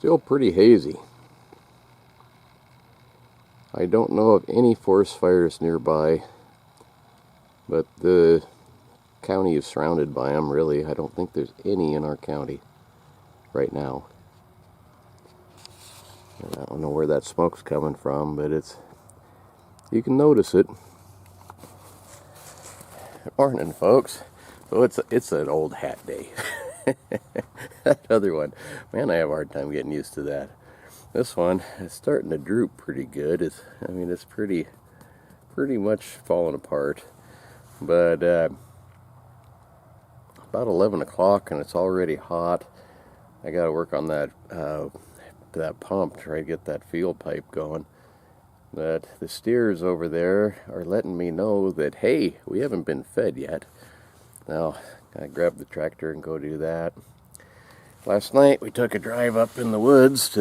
Still pretty hazy. I don't know of any forest fires nearby, but the county is surrounded by them, really. I don't think there's any in our county right now. And I don't know where that smoke's coming from, but you can notice it. Morning, folks. So it's an old hat day. That other one, man, I have a hard time getting used to that. This one is starting to droop pretty good. It's pretty much falling apart. But about 11 o'clock and it's already hot. I got to work on that pump, try to get that field pipe going. But the steers over there are letting me know that, hey, we haven't been fed yet. Now, I grab the tractor and go do that. Last night we took a drive up in the woods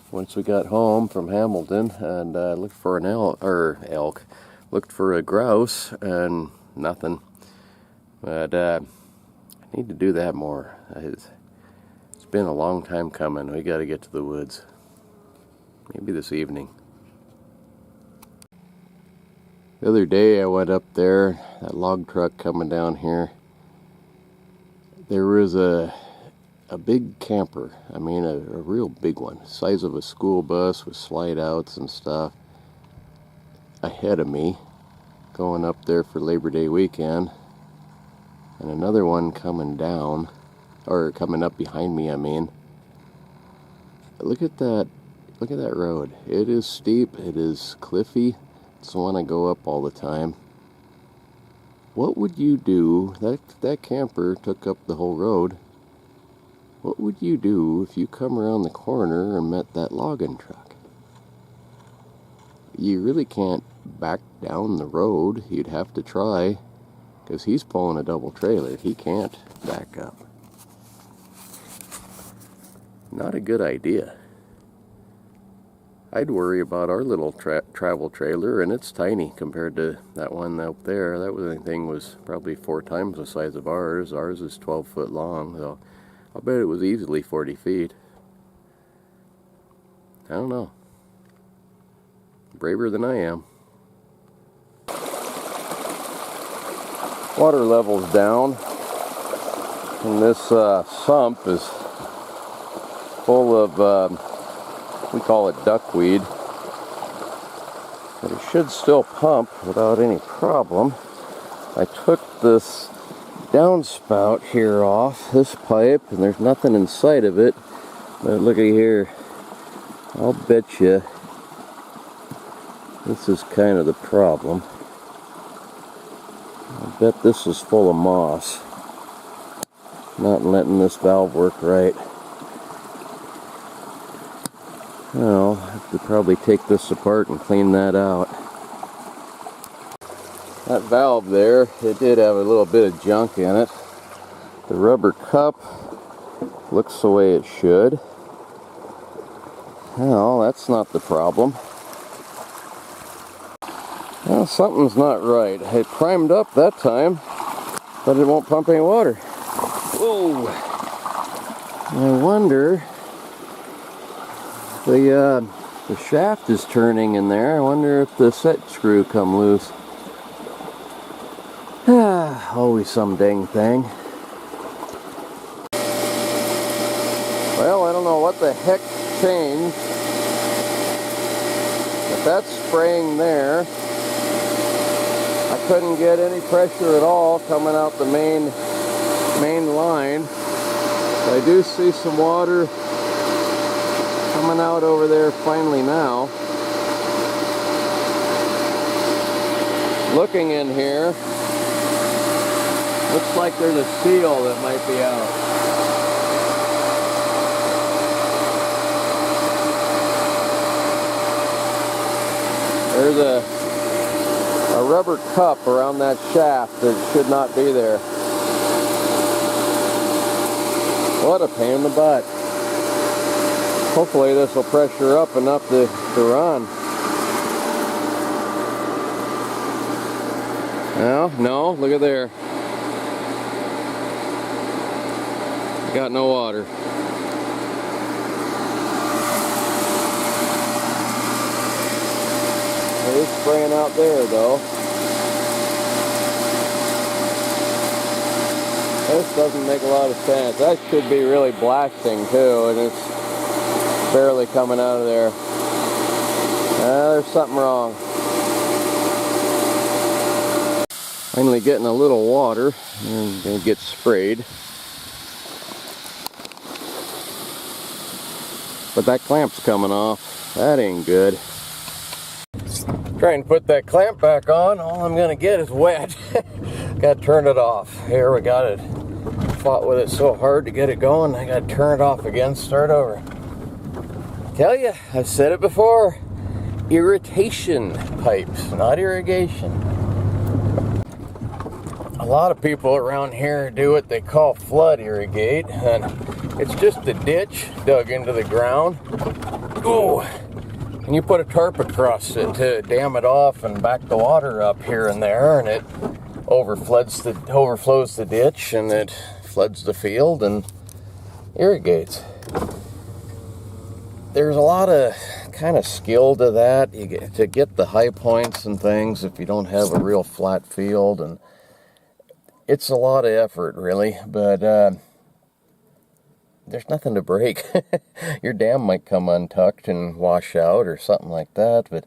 once we got home from Hamilton, and looked for an elk. Looked for a grouse and nothing. But I need to do that more. It's been a long time coming. We got to get to the woods. Maybe this evening. The other day I went up there, that log truck coming down here. There was a big camper. I mean a real big one, size of a school bus with slide outs and stuff, ahead of me, going up there for Labor Day weekend. And another one coming down, or coming up behind me, I mean. Look at that road. It is steep, it is cliffy. It's the one I go up all the time. What would you do? That camper took up the whole road. What would you do if you come around the corner and met that logging truck? You really can't back down the road. You'd have to try, because he's pulling a double trailer. He can't back up. Not a good idea. I'd worry about our little travel trailer, and it's tiny compared to that one out there. That thing was probably 4 times the size of ours. Ours is 12 foot long, so I'll bet it was easily 40 feet. I don't know. Braver than I am. Water level's down, and this sump is full of we call it duckweed, but it should still pump without any problem. I took this downspout here off, this pipe, and there's nothing inside of it. But looky here, I'll bet you this is kind of the problem. I bet this is full of moss. Not letting this valve work right. Well, I have to probably take this apart and clean that out. That valve there, it did have a little bit of junk in it. The rubber cup looks the way it should. Well, that's not the problem. Well, something's not right. It primed up that time, but it won't pump any water. Whoa! I wonder... The shaft is turning in there. I wonder if the set screw come loose. Always some dang thing. Well, I don't know what the heck changed, but that's spraying there. I couldn't get any pressure at all coming out the main line. I do see some water coming out over there finally now. Looking in here, looks like there's a seal that might be out. There's a rubber cup around that shaft that should not be there. What a pain in the butt. Hopefully this will pressure up enough to run. No, look at there. Got no water. It is spraying out there though. This doesn't make a lot of sense. That should be really blasting too, and it's barely coming out of there. There's something wrong. Finally getting a little water, and gonna get sprayed. But that clamp's coming off. That ain't good. Trying to put that clamp back on, all I'm gonna get is wet. Gotta turn it off. Here, we got it. Fought with it so hard to get it going, I gotta turn it off again, start over. Tell you, I've said it before, irritation pipes, not irrigation. A lot of people around here do what they call flood irrigate, and it's just a ditch dug into the ground. Ooh. And you put a tarp across it to dam it off and back the water up here and there, and it overflows the ditch, and it floods the field and irrigates. There's a lot of kind of skill to that. You get to get the high points and things if you don't have a real flat field, and it's a lot of effort really, but there's nothing to break. Your dam might come untucked and wash out or something like that, but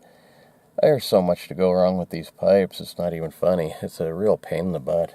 there's so much to go wrong with these pipes, it's not even funny. It's a real pain in the butt.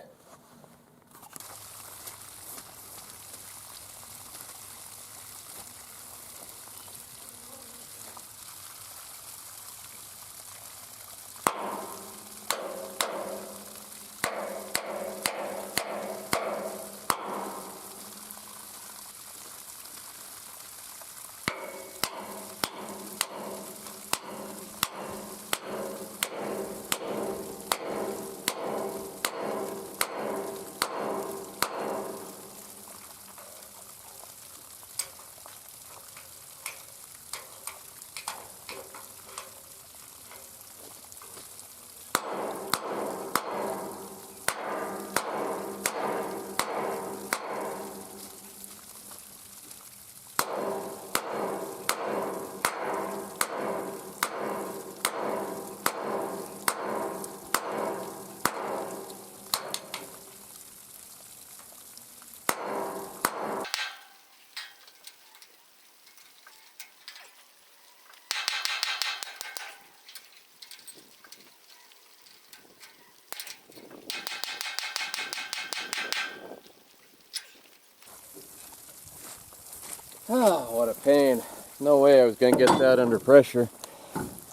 Oh, what a pain. No way I was going to get that under pressure.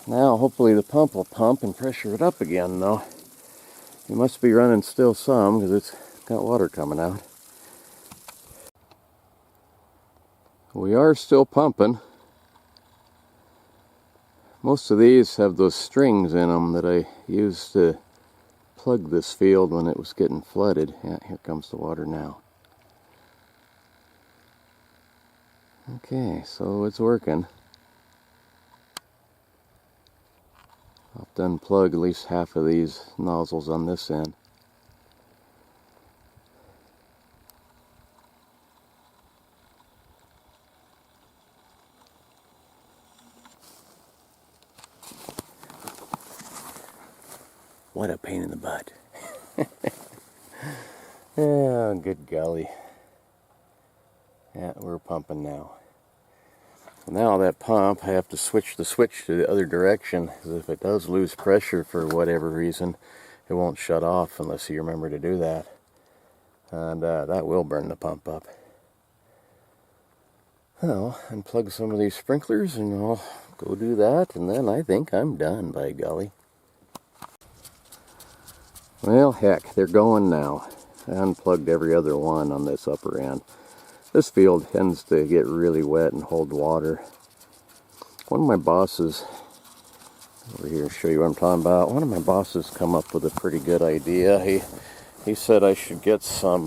Now, hopefully the pump will pump and pressure it up again, though. It must be running still some, because it's got water coming out. We are still pumping. Most of these have those strings in them that I used to plug this field when it was getting flooded. Yeah, here comes the water now. Okay, so it's working. I'll have to unplug at least half of these nozzles on this end. What a pain in the butt. Oh, good golly. Yeah, we're pumping now. Now that pump, I have to switch the switch to the other direction, because if it does lose pressure for whatever reason, it won't shut off unless you remember to do that. And that will burn the pump up. Well, unplug some of these sprinklers and I'll go do that, and then I think I'm done, by golly. Well, heck, they're going now. I unplugged every other one on this upper end. This field tends to get really wet and hold water. One of my bosses, over here to show you what I'm talking about, one of my bosses come up with a pretty good idea. He said I should get some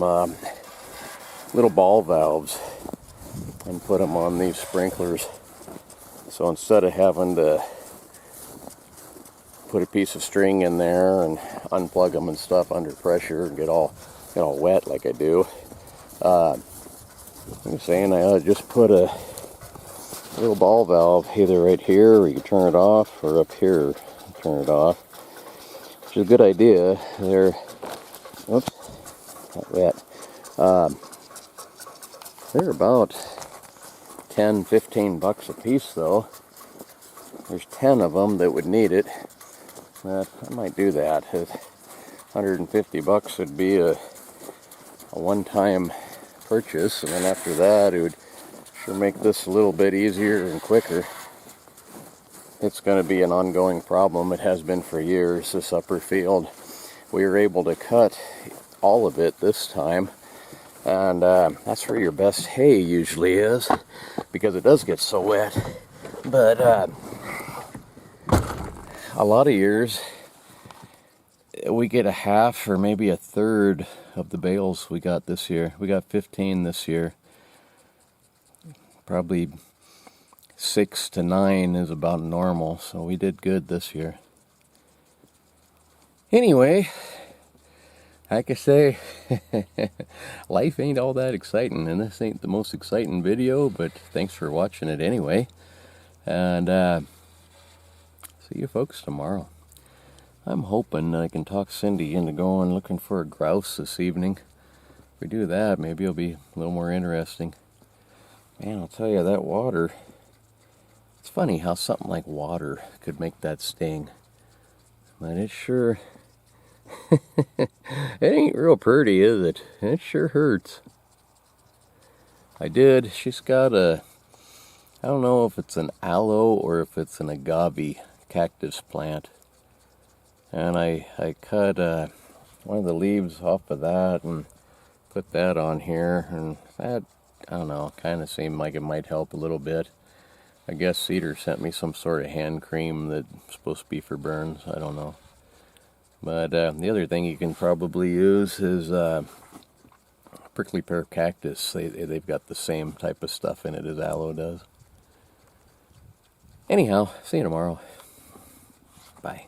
little ball valves and put them on these sprinklers. So instead of having to put a piece of string in there and unplug them and stuff under pressure and get all wet like I do, I'm saying I ought to just put a little ball valve either right here, or you can turn it off, or up here turn it off. Which is a good idea. They're, whoops, not wet. They're about 10-15 bucks a piece though. There's 10 of them that would need it. But I might do that. 150 bucks would be a one-time purchase, and then after that it would sure make this a little bit easier and quicker. It's going to be an ongoing problem. It has been for years, this upper field. We were able to cut all of it this time, and that's where your best hay usually is, because it does get so wet. But a lot of years we get a half or maybe a third of the bales we got this year. We got 15 this year. Probably 6 to 9 is about normal, so we did good this year. Anyway, like I say, life ain't all that exciting, and this ain't the most exciting video, but thanks for watching it anyway. And see you folks tomorrow. I'm hoping I can talk Cindy into going looking for a grouse this evening. If we do that, maybe it'll be a little more interesting. Man, I'll tell you, that water, it's funny how something like water could make that sting. But it sure, it ain't real pretty, is it? It sure hurts. She's got I don't know if it's an aloe or if it's an agave cactus plant. And I cut one of the leaves off of that and put that on here, and that, I don't know, kind of seemed like it might help a little bit. I guess Cedar sent me some sort of hand cream that's supposed to be for burns. I don't know. But the other thing you can probably use is prickly pear cactus. They've got the same type of stuff in it as aloe does. Anyhow, see you tomorrow. Bye.